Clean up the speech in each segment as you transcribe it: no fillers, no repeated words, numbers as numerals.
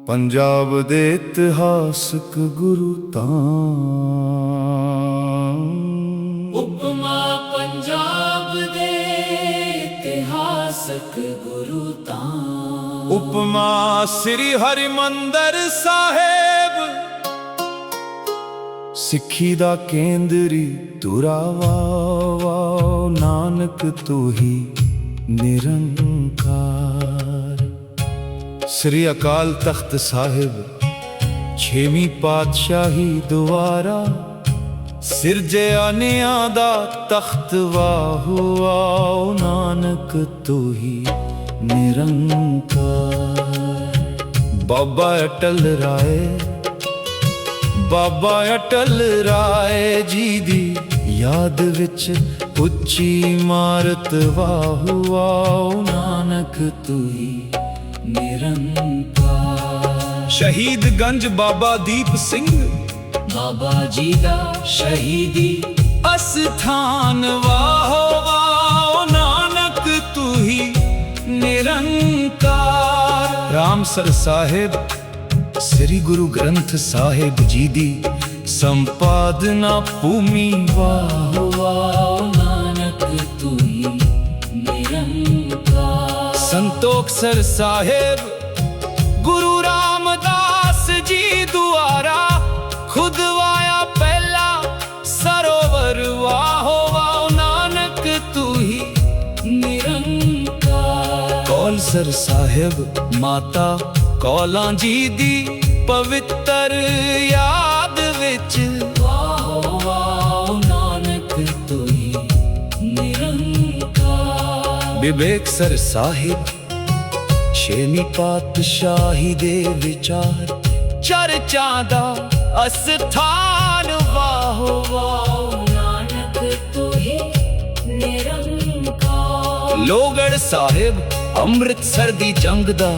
पंजाब दे इतिहासक गुरु तां उपमा पंजाब दे इतिहासक गुरु तां उपमा श्री हरिमंदर साहेब सिक्खी दा केंद्री तुरा वाओ नानक तू ही निरंकार। श्री अकाल तख्त साहिब छेवीं पातशाही दुआरा सिरजे अनिया दा तख्त वाहु आओ नानक तू ही निरंकार। बाबा अटल राय जी दी याद विच उच्ची इमारत वाहु आओ नानक तू ही निरंकार। शहीद गंज बाबा दीप सिंह बाबा जी दा शहीदी अस्थान वाहो वाओ नानक तू ही निरंकार। रामसर साहिब श्री गुरु ग्रंथ साहिब जी दी संपादना भूमि वाहो वाओ नानक तू ही निरंकार। संतोखसर साहिब गुरु रामदास जी द्वारा खुदवाया पहला सरोवर वाहो वाओ नानक तू ही निरंकार। कौलसर साहिब माता कौलां जी दी पवित्र याद विच वाहो वाओ नानक तू ही निरंकार। विवेकसर साहिब छेवीं पातशाही दे विचार चर्चा दा अस्थान वाहो वाओ नानक तू ही निरंकार। लोहगढ़ साहिब अमृतसर दी जंग दा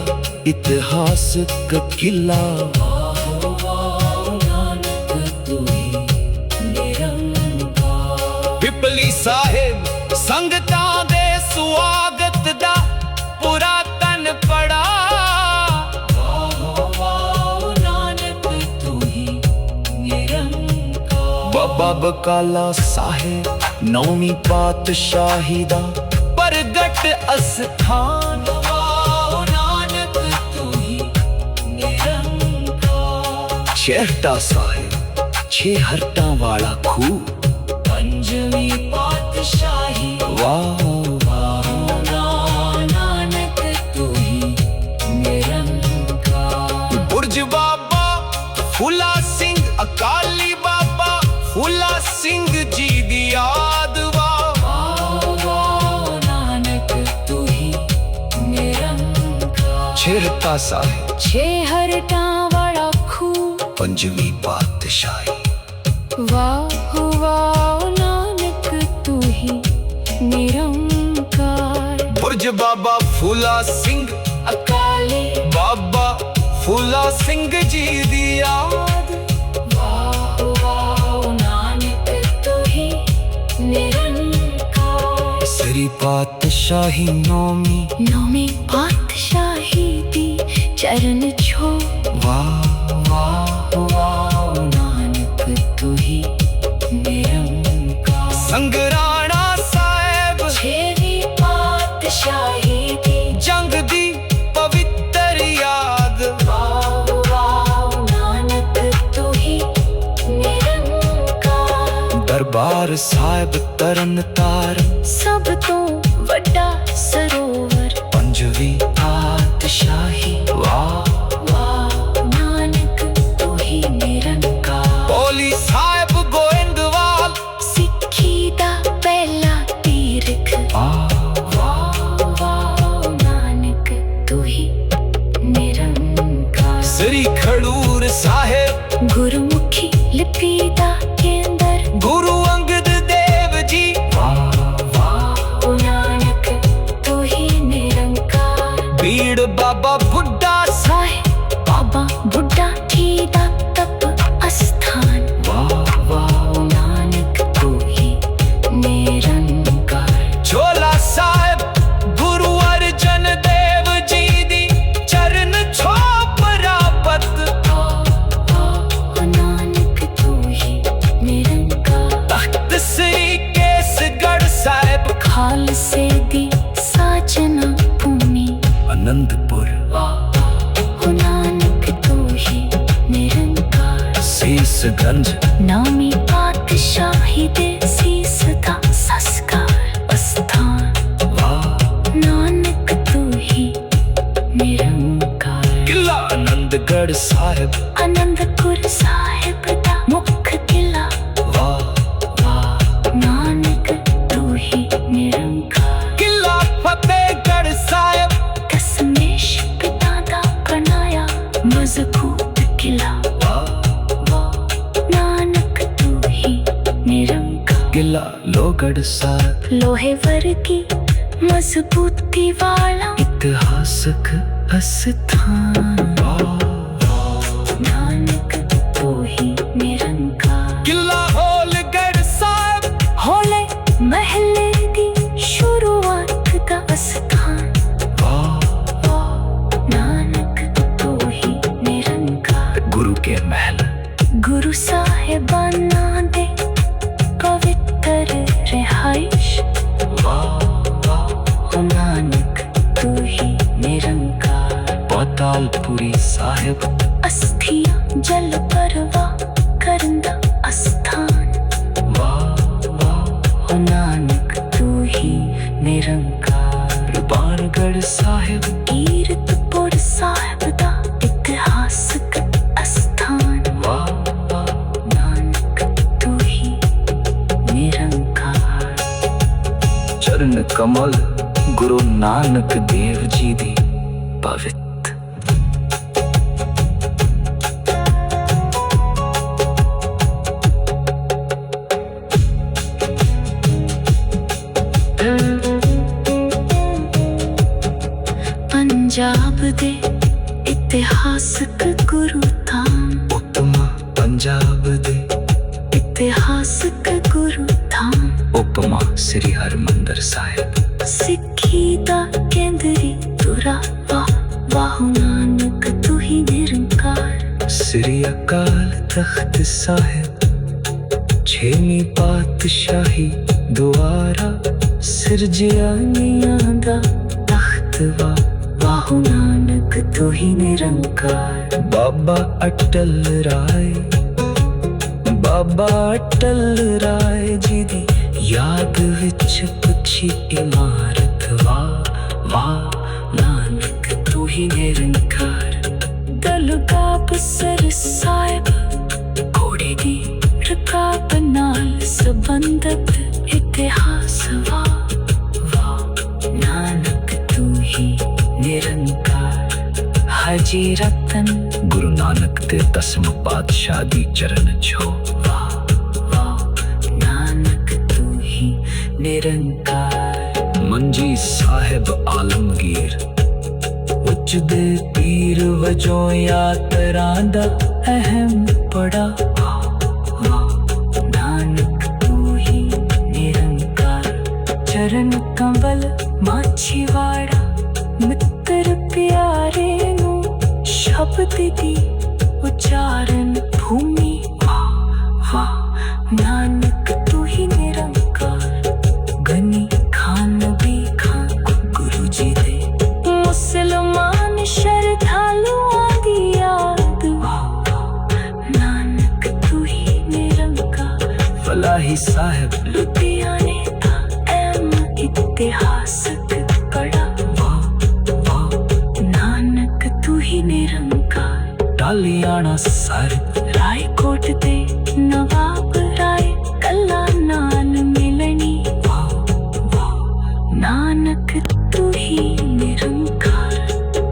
इतिहासक किला वाहो वाओ नानक तू ही निरंकार। पिपली साहिब संगतां दे स्वागत दा पुरातन पड़ा वाहो वाओ नानक तू ही निरंकार। बाबा बकाला साहिब नौवीं पातशाही दा प्रगट अस्थान वाहो नानक तू ही निरंकार। छेहटा साहिब छे हरटां वाला खूह पंजवीं पातशाही वाहो वाहो नानक तू ही निरंकार। बुर्ज बाबा फुला सिंह अकाली बाबा फुला सिंह जी दी याद वाहो नानक तू ही निरंकार। छेहटा साहिब छे हरटां वाला खूह पंजवीं पातशाही वाहो वाओ नानक तू ही निरंकार। बुर्ज बाबा फुला सिंह अकाली बाबा फुला सिंह जी दी याद वाहो वाओ नानक तू ही निरंकार। श्री पातशाही नौवीं पातशाही दी चरण छो वाहो वाओ नानक तू ही निरंकार। संगराणा साहिब छेवीं पातशाही दी जंग दी पवित्र याद वाहो वाओ नानक तू ही निरंकार। दरबार साहिब तरन तारण सब तो वड्डा सरोवर पंजवीं पातशाही वाहो नानक तू ही निरंकार। पौली साहिब गोइंदवाल सिक्खी दा पहला तीरथ वाहो नानक तू ही निरंकार। श्री खड़ूर साहिब गुरुमुखी लिपि दा केंद्र गुरु अंगद देव जी वाहो नानक तू ही निरंकार। बीड़ बाबा बुड्ढा साहिब बाबा बुड्ढा जी दा तप अस्थान वाहो नानक तू ही निरंकार। झोला साहिब गुरु अर्जन देव जी दी चरण छो ਗੜ ਸਾਹਿਬ ਅਨੰਦਪੁਰ ਸਾਹਿਬ ਦਾ ਮੁੱਖ ਕਿਲਾ ਵਾਹ ਵਾਹ ਨਾਨਕ ਤੂੰ ਹੀ ਨਿਰੰਕਾਰ ਕਿਲਾ ਫਤਿਹਗੜ੍ਹ ਸਾਹਿਬ ਦਸਮੇਸ਼ ਪਿਤਾ ਦਾ ਬਣਾਇਆ ਮਜ਼ਬੂਤ ਕਿਲਾ ਨਾਨਕ ਤੂੰ ਹੀ ਨਿਰੰਕਾਰ ਕਿਲਾ ਲੋਹਗੜ੍ਹ ਸਾਹਿਬ ਲੋਹੇ ਵਰਗੀ ਮਜ਼ਬੂਤੀ ਵਾਲਾ ਇਤਿਹਾਸਕ ਅਸਥਾਨ ਨਾਨਕ ਤੂੰ ਹੀ ਨਿਰੰਕਾਰ ਕਿਲਾ ਹੋਲਗੜ੍ਹ ਸਾਹਿਬ ਹੋਲੇ ਮਹੱਲੇ ਦੀ ਸ਼ੁਰੂਆਤ ਦਾ ਅਸਥਾਨ ਨਾਨਕ ਤੂੰ ਹੀ ਨਿਰੰਕਾਰ ਗੁਰੂ ਕੇ ਮਹਿਲ ਗੁਰੂ ਸਾਹਿਬਾਨਾਂ ਦੇ ਪਵਿੱਤਰ ਰਿਹਾਇਸ਼ ਨਾਨਕ ਤੂੰ ਹੀ ਨਿਰੰਕਾਰ ਪਾਤਾਲਪੁਰੀ ਸਾਹਿਬ ਅਸਥੀਆਂ ਜਲ ਪਰਵਾਹ ਕਰਨ ਦਾ ਅਸਥਾਨ ਨਾਨਕ ਤੂੰ ਹੀ ਨਿਰੰਕਾਰ ਬਾਣਗੜ੍ਹ ਸਾਹਿਬ ਕੀਰਤਪੁਰ ਸਾਹਿਬ ਦਾ ਇਤਿਹਾਸਕ ਅਸਥਾਨ ਨਾਨਕ ਤੂੰ ਹੀ ਨਿਰੰਕਾਰ ਚਰਨ ਕਮਲ ਗੁਰੂ ਨਾਨਕ ਦੇਵ ਜੀ ਦੀ ਪਵਿੱਤ ਪੰਜਾਬ ਦੇ ਇਤਿਹਾਸਕ ਗੁਰੂ ਧਾਮ ਉਤਮਾ ਪੰਜਾਬ ਦੇ ਇਤਿਹਾਸਕ ਗੁਰੂ ਧਾਮ ਉਪਮਾ ਸ੍ਰੀ ਹਰਿਮੰਦਰ ਸਾਹਿਬ ਸਿੱਖੀ ਦਾ ਕੇਂਦਰੀ ਧੁਰਾ ਵਾਹ ਨਾਨਕ ਤੂੰ ਹੀ ਨਿਰੰਕਾਰ ਸ੍ਰੀ ਅਕਾਲ ਤਖਤ ਸਾਹਿਬ ਛੇਵੀਂ ਪਾਤਸ਼ਾਹੀ ਦੁਆਰਾ ਸਿਰਜਿਆ ਨੀਆਂ ਦਾ ਤਖਤ ਵਾਹ ਨਾਨਕ ਤੂੰ ਹੀ ਨਿਰੰਕਾਰ ਬਾਬਾ ਅਟਲ ਰਾਏ ਬਾਬਾ ਅਟਲ ਰਾਏ ਜੀ ਦੀ ਯਾਦ ਵਿੱਚ ਪੁੱਛੀ ਇਮਾਰਤ ਵਾਹ ਨਾਨਕ ਤੂੰ ਹੀ ਨਿਰੰਕਾਰ ਦਰਗਾਹ ਸਰ ਸਾਹਿਬ ਘੋੜੇ ਦੀ ਰਕਾਬ ਨਾਲ ਸੰਬੰਧਿਤ ਇਤਿਹਾਸ ਵਾਹ ਨਾਨਕ ਤੂੰ ਹੀ ਨਿਰੰਕਾਰ ਹਾਜੀ ਰਤਨ ਗੁਰੂ ਨਾਨਕ ਦੇ 10ਵੇਂ ਪਾਤਸ਼ਾਹ ਦੀ ਚਰਨ ਛੋਹ ਨਾਨਕ ਤੂੰ ਹੀ ਨਿਰੰਕਾਰ ਮੰਜੀ ਸਾਹਿਬ ਆਲਮਗੀਰ ਉੱਚਦੇ ਪੀਰ ਵਜੋਂ ਯਾਤਰਾ ਦਾ ਅਹਿਮ ਪੜਾ ਨਾਨਕ ਤੂੰ ਹੀ ਨਿਰੰਕਾਰ ਚਰਨ ਕੰਵਲ ਮਾਛੀਵਾੜਾ ਮਿੱਤਰ ਪਿਆਰੇ ਨੂੰ ਸ਼ਬਦ ਦੀ ਉਚਾਰਨ ਭੂਮੀ ਨਾਨਕ ਤੂੰ ਹੀ ਨਿਰੰਕਾਰ ਗਨੀ ਖਾਨ ਨਬੀ ਖਾਨ ਗੁਰੂ ਜੀ ਦੇ ਮੁਸਲਮਾਨ ਸ਼ਰਧਾਲੂਆਂ ਦੀ ਯਾਦ ਨਾਨਕ ਤੂੰ ਹੀ ਨਿਰੰਕਾਰ ਫਲਾਹੀ ਸਾਹਿਬ ਲੁਧਿਆਣੇ ਦਾ ਅਹਿਮ ਇਤਿਹਾਸਕ ਕੜਾ ਨਾਨਕ ਤੂੰ ਹੀ ਨਿਰੰਕਾਰ ਟਾਲੀਆਣਾ ਸਰ ਰਾਏਕੋਟ ਦੇ ਨਵਾਬ ਰਾਏ ਕੱਲਾ ਨਾਲ ਮਿਲਣੀ ਨਾਨਕ ਤੂੰ ਹੀ ਨਿਰੰਕਾਰ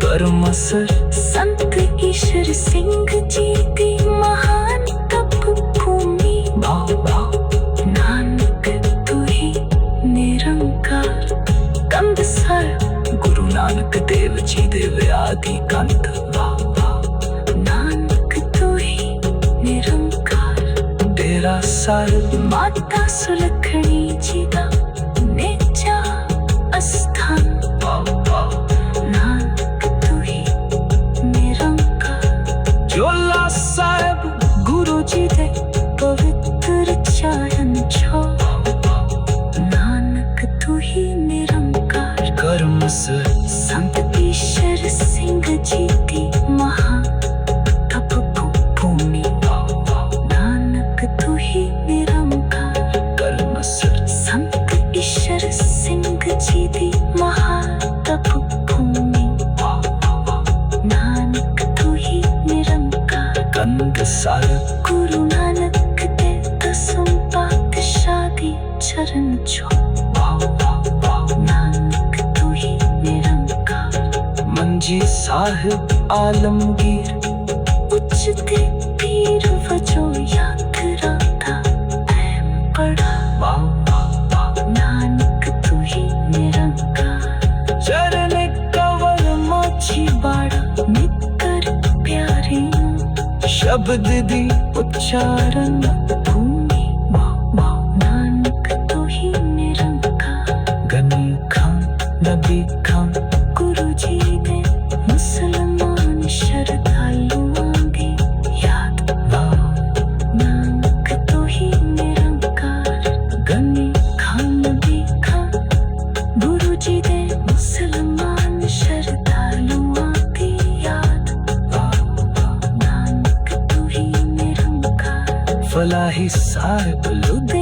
ਕਰਮਸਰ ਸੰਤ ਈਸ਼ਰ ਸਿੰਘ ਜੀ ਦੀ ਮਹਾਨ ਤਪ ਭੂਮੀ ਨਾਨਕ ਤੂੰ ਹੀ ਨਿਰੰਕਾਰ ਕੰਦਸਰ ਗੁਰੂ ਨਾਨਕ ਦੇਵ ਜੀ ਦੇ ਵਿਆਹ ਦੀ ਕੰਧ ਨਾਨਕ ਤੂੰ ਹੀ ਨਿਰੰਕਾਰ ਡੇਰਾ ਸਾਹਿਬ ਮਾਤਾ ਸੁਲੱਖਣੀ ਜੀ ਦਾ ਨੇਚਾ ਅਸਥਾਨ ਨਾਨਕ ਤੂੰ ਹੀ ਨਿਰੰਕਾਰ ਚੋਲਾ ਸਾਹਿਬ ਗੁਰੂ ਜੀ ਦੇ ਪਵਿੱਤਰ ਚਰਨ ਛੋਹ ਨਾਨਕ ਤੂੰ ਹੀ ਨਿਰੰਕਾਰ ਕਰਮਸਰ ਸੰਤ ਈਸ਼ਰ ਸਿੰਘ ਜੀ ਦੀ ਮਹਾਨ ਤਪ ਭੂਮੀ ਨਾਨਕ ਤੂੰ ਹੀ ਨਿਰੰਕਾਰ ਕਰਮਸਰ ਸੰਤ ਸਾਹਿਬ ਗੁਰੂ ਨਾਨਕ ਦੇ ਦਸਮ ਪਾਤਸ਼ਾਹ ਦੀ ਚਰਨ ਛੋਹ ਨਾਨਕ ਤੂੰ ਹੀ ਨਿਰੰਕਾਰ ਮੰਜੀ ਸਾਹਿਬ ਆਲਮਗੀਰ ਉੱਚ ਤੇ ਪੀਰ ਵਜੋਂ ਯਾਤਰਾ ਦਾ ਐਮ ਪੜਾ ਨਾਨਕ ਤੂੰ ਹੀ ਨਿਰੰਕਾਰ ਚਰਨ ਕਵਲ ਮੋਛੀ ਬਾੜਾ ਨਿੱਕਰ ਪਿਆਰੇ ਸ਼ਬਦ ਦੀ ਉਚਾਰਨ ਭੂਮੀ ਨਾਨਕ ਤੂੰ ਹੀ ਨਿਰੰਕਾਰ ਗਨੀ ਖਾਨ ਨਬੀ ਖਾਨ ਗੁਰੂ ਜੀ ਦੇ ਮੁਸਲਮਾਨ ਸ਼ਰਧਾਲੂਆਂ ਦੀ ਯਾਦ ਨਾਨਕ ਤੂੰ ਹੀ ਨਿਰੰਕਾਰ ਗਨੀ ਖਾਨ ਨਬੀ ਖਾਨ ਗੁਰੂ ਜੀ ਦੇ ਮੁਸਲਮਾਨ ਸ਼ਰਧਾਲੂਆਂ ਦੀ ਯਾਦ ਨਾਨਕ ਤੂੰ ਹੀ ਨਿਰੰਕਾਰ ਫਲਾਹੀ ਸਾਹਿਬ ਲੁਧਿਆਣਾ